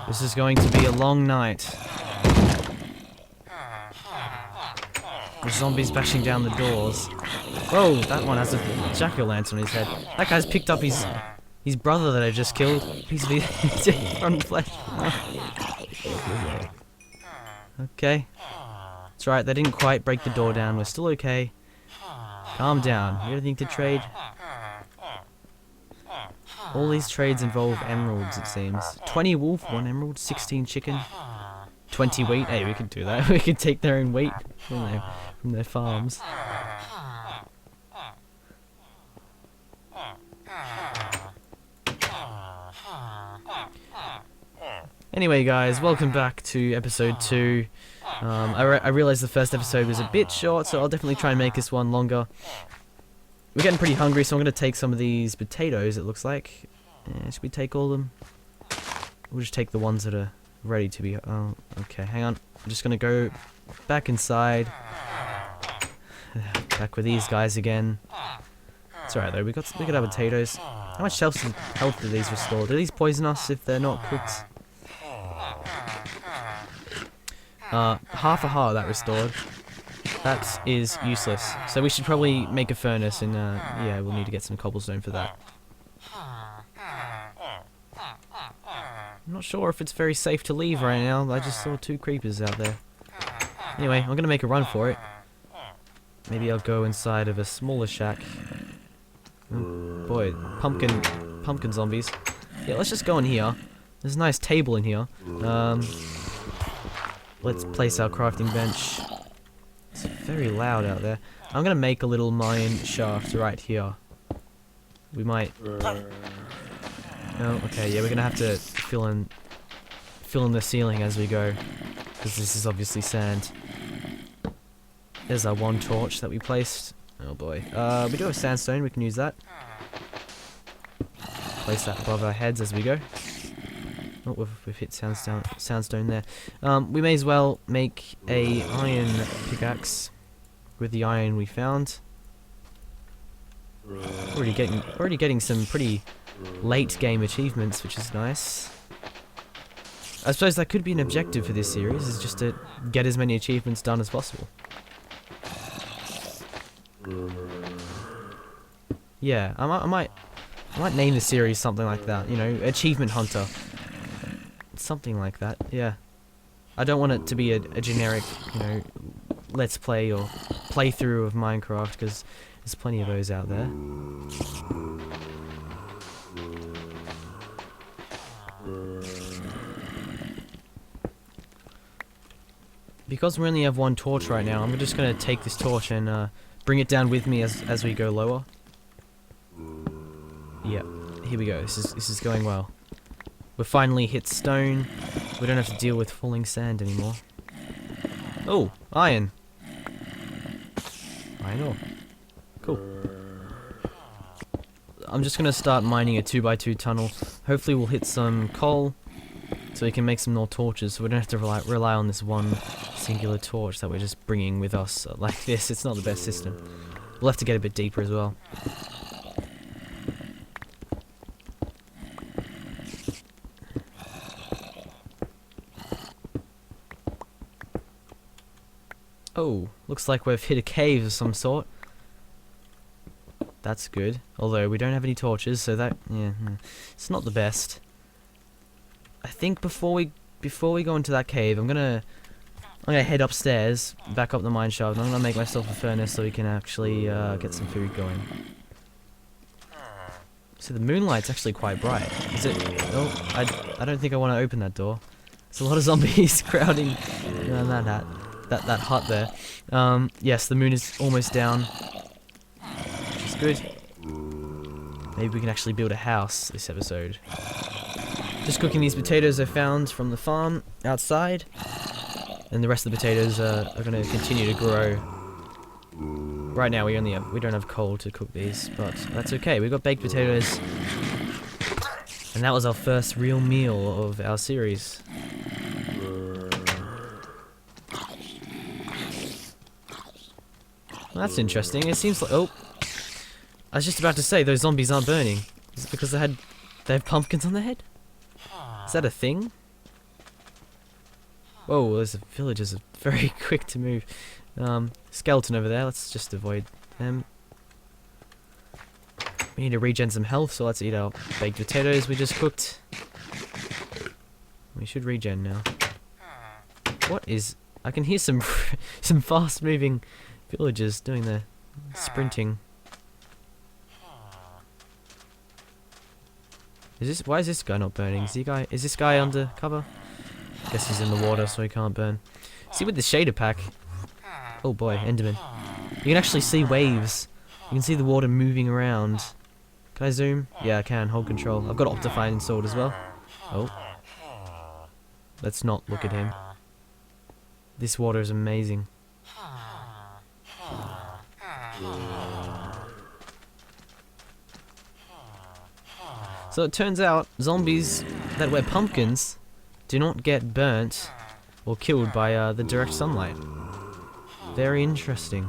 This is going to be a long night. The zombies bashing down the doors. Whoa, that one has a jack-o'-lantern on his head. That guy's picked up his brother that I just killed. Piece of his front flesh. Okay. That's right, they didn't quite break the door down. We're still okay. Calm down. You got anything to trade? All these trades involve emeralds, it seems. 20 wolf, 1 emerald, 16 chicken, 20 wheat. Hey, we can do that. We can take their own wheat from their farms. Anyway, guys, welcome back to episode 2. I realised the first episode was a bit short, so I'll definitely try and make this one longer. We're getting pretty hungry, so I'm going to take some of these potatoes, it looks like. Should we take all of them? We'll just take the ones that are ready to be... Oh, okay, hang on. I'm just going to go back inside. Back with these guys again. It's alright though, we could have potatoes. How much health do these restore? Do these poison us if they're not cooked? Half a heart that restored. That is useless. So we should probably make a furnace and yeah, we'll need to get some cobblestone for that. I'm not sure if it's very safe to leave right now. I just saw 2 creepers out there. Anyway, I'm gonna make a run for it. Maybe I'll go inside of a smaller shack. Oh, boy, pumpkin zombies. Yeah, let's just go in here. There's a nice table in here. Let's place our crafting bench. It's very loud out there. I'm gonna make a little mine shaft right here. We might... Oh, okay, yeah, we're gonna have to fill in the ceiling as we go, because this is obviously sand. There's our 1 torch that we placed. Oh boy. We do have sandstone, we can use that. Place that above our heads as we go. Oh, we've hit sandstone there. We may as well make a iron pickaxe with the iron we found. Already getting some pretty late game achievements, which is nice. I suppose that could be an objective for this series, is just to get as many achievements done as possible. Yeah, I might name the series something like that, you know, Achievement Hunter. Something like that, yeah. I don't want it to be a generic, you know, let's play or playthrough of Minecraft, because there's plenty of those out there. Because we only have 1 torch right now, I'm just going to take this torch and bring it down with me as we go lower. Yep, here we go. This is going well. We've finally hit stone. We don't have to deal with falling sand anymore. Oh, iron. Iron ore. Cool. I'm just going to start mining a 2x2 tunnel. Hopefully we'll hit some coal, so we can make some more torches, so we don't have to rely on this one singular torch that we're just bringing with us like this. It's not the best system. We'll have to get a bit deeper as well. Oh, looks like we've hit a cave of some sort. That's good. Although we don't have any torches, so that, yeah, it's not the best. I think before we go into that cave, I'm gonna head upstairs, back up the mine shaft, and I'm gonna make myself a furnace so we can actually get some food going. So the moonlight's actually quite bright. Is it? Oh, I don't think I want to open that door. There's a lot of zombies crowding around that hut there. Yes, the moon is almost down, which is good. Maybe we can actually build a house this episode. Just cooking these potatoes I found from the farm outside, and the rest of the potatoes are going to continue to grow. Right now we don't have coal to cook these, but that's okay. We've got baked potatoes, and that was our first real meal of our series. Well, that's interesting. It seems like... Oh, I was just about to say those zombies aren't burning. Is it because they have pumpkins on their head? Is that a thing? Whoa, those villagers are very quick to move. Skeleton over there, let's just avoid them. We need to regen some health, so let's eat our baked potatoes we just cooked. We should regen now. What is... I can hear some some fast moving villagers doing their sprinting. Why is this guy not burning? Is this guy under cover? Guess he's in the water, so he can't burn. See, with the shader pack... Oh boy, Enderman. You can actually see waves. You can see the water moving around. Can I zoom? Yeah, I can. Hold control. I've got Optifine installed as well. Oh. Let's not look at him. This water is amazing. So it turns out zombies that wear pumpkins do not get burnt or killed by the direct sunlight. Very interesting.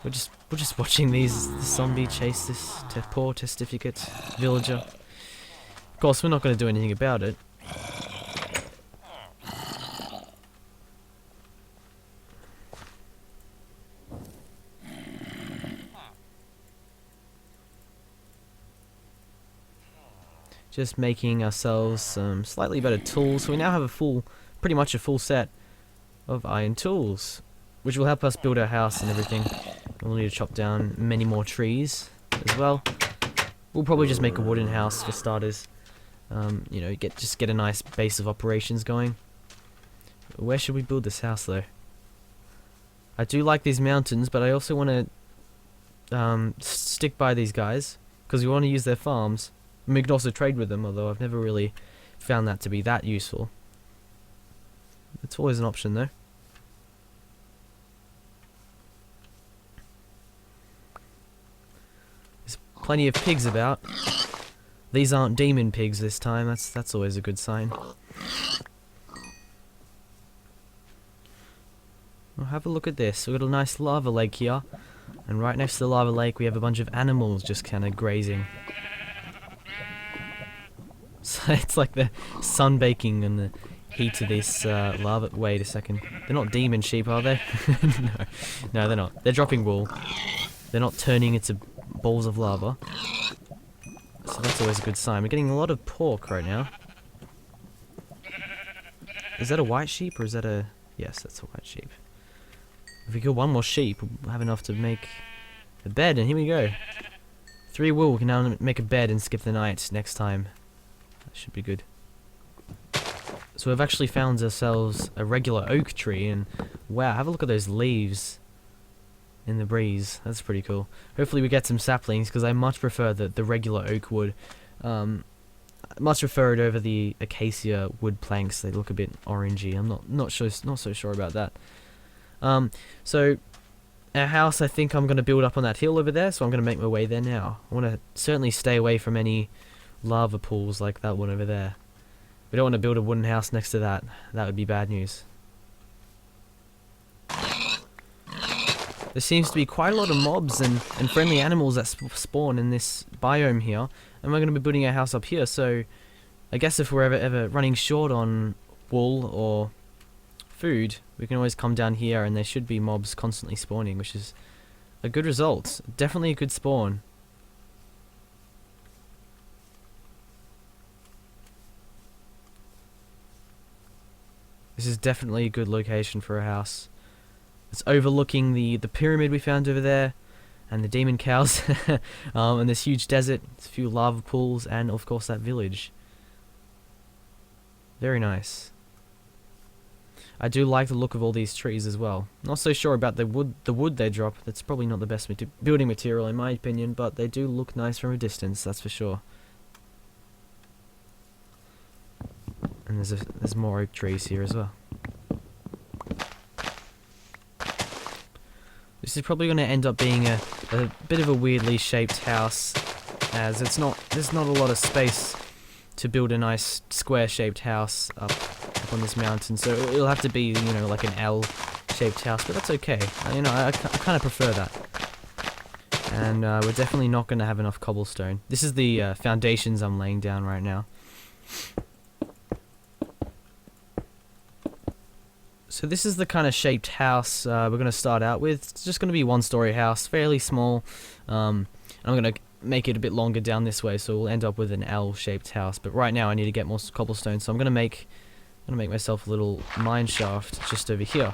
We're just watching this zombie chase this poor testificate villager. Of course, we're not going to do anything about it. Just making ourselves some slightly better tools. So we now have pretty much a full set of iron tools, which will help us build our house and everything. We'll need to chop down many more trees as well. We'll probably just make a wooden house for starters. You know, just get a nice base of operations going. Where should we build this house though? I do like these mountains, but I also want to stick by these guys because we want to use their farms. And we can also trade with them, although I've never really found that to be that useful. It's always an option though. There's plenty of pigs about. These aren't demon pigs this time, that's always a good sign. Well, have a look at this. We've got a nice lava lake here. And right next to the lava lake we have a bunch of animals just kind of grazing. So it's like the sun baking and the heat of this lava. Wait a second. They're not demon sheep, are they? No, they're not. They're dropping wool. They're not turning into balls of lava. So that's always a good sign. We're getting a lot of pork right now. Is that a white sheep or is that a... Yes, that's a white sheep. If we kill one more sheep, we'll have enough to make a bed, and here we go. 3 wool, we can now make a bed and skip the night next time. That should be good. So we've actually found ourselves a regular oak tree, and wow, have a look at those leaves in the breeze. That's pretty cool. Hopefully we get some saplings, because I much prefer the regular oak wood. I much prefer it over the acacia wood planks. They look a bit orangey. I'm not so sure about that. So our house, I think I'm going to build up on that hill over there, so I'm going to make my way there now. I want to certainly stay away from any lava pools like that one over there. We don't want to build a wooden house next to that. That would be bad news. There seems to be quite a lot of mobs and friendly animals that spawn in this biome here, and we're going to be building our house up here, so I guess if we're ever running short on wool or food, we can always come down here and there should be mobs constantly spawning, which is a good result. Definitely a good spawn. This is definitely a good location for a house. It's overlooking the pyramid we found over there, and the demon cows, and this huge desert, a few lava pools, and of course that village. Very nice. I do like the look of all these trees as well. Not so sure about the wood they drop. That's probably not the best building material in my opinion, but they do look nice from a distance, that's for sure. And there's more oak trees here as well. This is probably going to end up being a bit of a weirdly shaped house, as there's not a lot of space to build a nice square-shaped house up on this mountain. So it'll have to be, you know, like an L-shaped house, but that's okay. You know, I kind of prefer that. And we're definitely not going to have enough cobblestone. This is the foundations I'm laying down right now. So this is the kind of shaped house we're going to start out with. It's just going to be one-story house, fairly small. I'm going to make it a bit longer down this way, so we'll end up with an L-shaped house. But right now I need to get more cobblestone, so I'm going to make myself a little mine shaft just over here.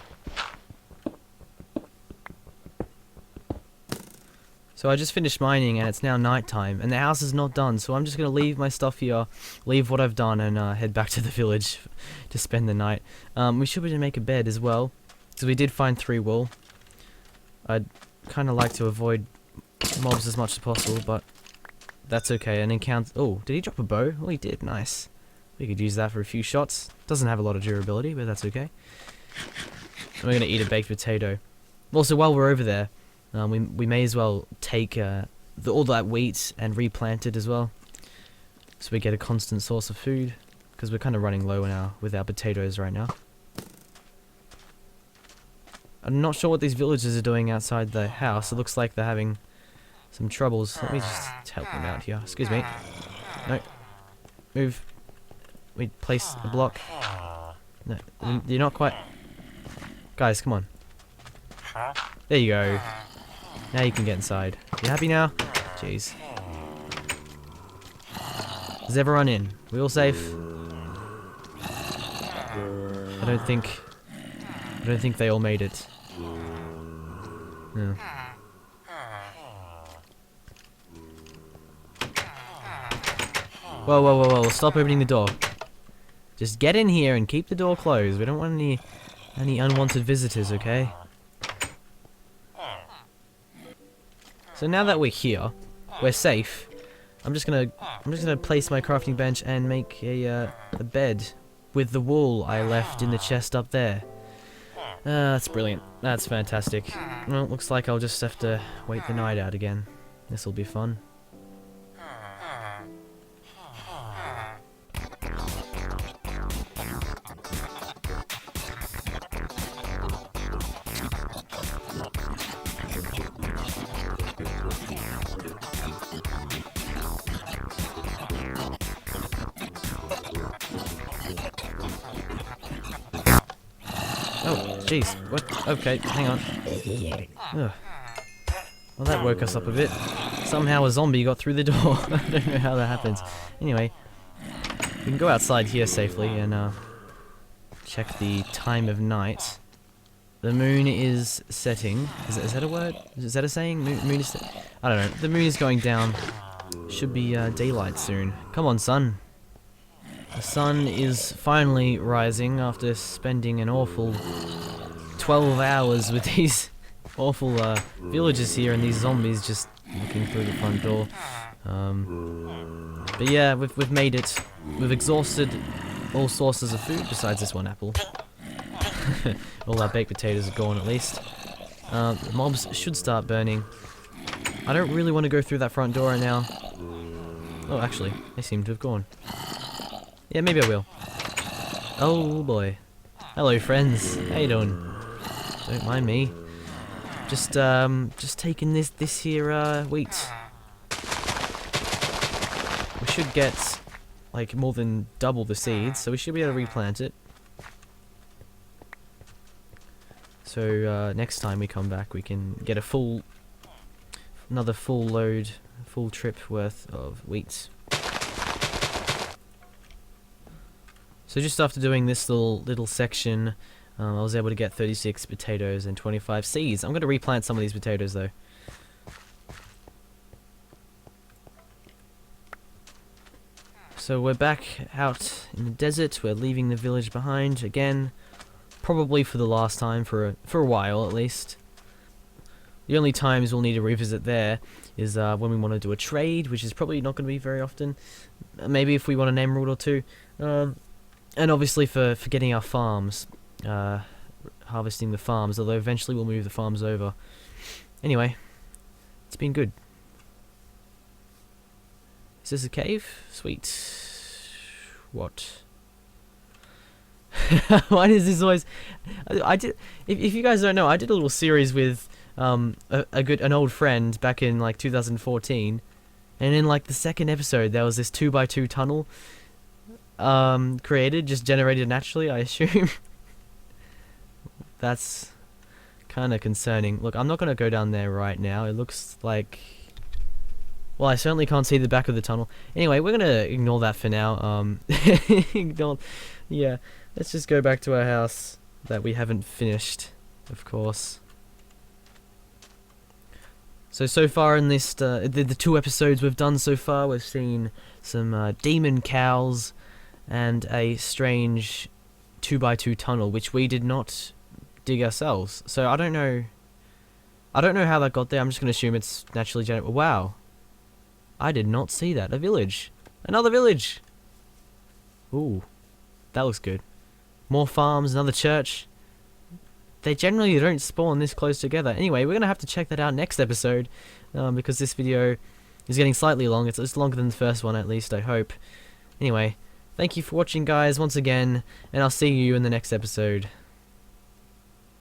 So I just finished mining and it's now nighttime and the house is not done, so I'm just going to leave my stuff here, leave what I've done, and head back to the village to spend the night. We should be able to make a bed as well, because we did find 3 wool. I'd kind of like to avoid mobs as much as possible, but that's okay. An encounter... Oh, did he drop a bow? Oh, he did. Nice. We could use that for a few shots. Doesn't have a lot of durability, but that's okay. And we're going to eat a baked potato. Also, while we're over there, we may as well take all that wheat and replant it as well, so we get a constant source of food, because we're kind of running low now with our potatoes right now. I'm not sure what these villagers are doing outside the house. It looks like they're having some troubles. Let me just help them out here. Excuse me. No. Move. We place a block. No, you're not quite... Guys, come on. There you go. Now you can get inside. You happy now? Jeez. Is everyone in? We all safe? I don't think they all made it. No. Whoa, whoa, whoa, whoa, stop opening the door. Just get in here and keep the door closed. We don't want any unwanted visitors, okay? So now that we're here, we're safe. I'm just gonna place my crafting bench and make a bed with the wool I left in the chest up there. That's brilliant. That's fantastic. Well, looks like I'll just have to wait the night out again. This'll be fun. Oh, jeez. What? Okay, hang on. Ugh. Well, that woke us up a bit. Somehow a zombie got through the door. I don't know how that happens. Anyway, we can go outside here safely and check the time of night. The moon is setting. Is that a word? Is that a saying? Moon is... I don't know. The moon is going down. Should be daylight soon. Come on, sun. The sun is finally rising after spending an awful 12 hours with these awful villagers here and these zombies just looking through the front door. But yeah, we've made it. We've exhausted all sources of food besides this one apple. All our baked potatoes are gone at least. The mobs should start burning. I don't really want to go through that front door right now. Oh, actually, they seem to have gone. Yeah, maybe I will. Oh boy. Hello friends. How you doing? Don't mind me. Just taking this here wheat. We should get like more than double the seeds, so we should be able to replant it. So next time we come back, we can get another full load, full trip worth of wheat. So just after doing this little section, I was able to get 36 potatoes and 25 seeds. I'm going to replant some of these potatoes though. So we're back out in the desert. We're leaving the village behind again, probably for the last time for a while at least. The only times we'll need to revisit there is when we want to do a trade, which is probably not going to be very often. Maybe if we want an emerald or two. And obviously for getting our farms, harvesting the farms, although eventually we'll move the farms over. Anyway, it's been good. Is this a cave? Sweet. What? Why does this always... I did. If you guys don't know, I did a little series with an old friend back in like 2014, and in like the second episode there was this 2x2 tunnel created, just generated naturally, I assume. That's kind of concerning. Look, I'm not going to go down there right now. It looks like... Well, I certainly can't see the back of the tunnel. Anyway, we're going to ignore that for now. Ignore... Yeah, let's just go back to our house that we haven't finished, of course. So far in this, the 2 episodes we've done so far, we've seen some demon cows and a strange 2x2 tunnel, which we did not dig ourselves. So I don't know how that got there. I'm just going to assume it's naturally generated. Wow. I did not see that. A village. Another village. Ooh. That looks good. More farms, another church. They generally don't spawn this close together. Anyway, we're going to have to check that out next episode, because this video is getting slightly long. It's longer than the first one, at least, I hope. Anyway, thank you for watching, guys, once again, and I'll see you in the next episode.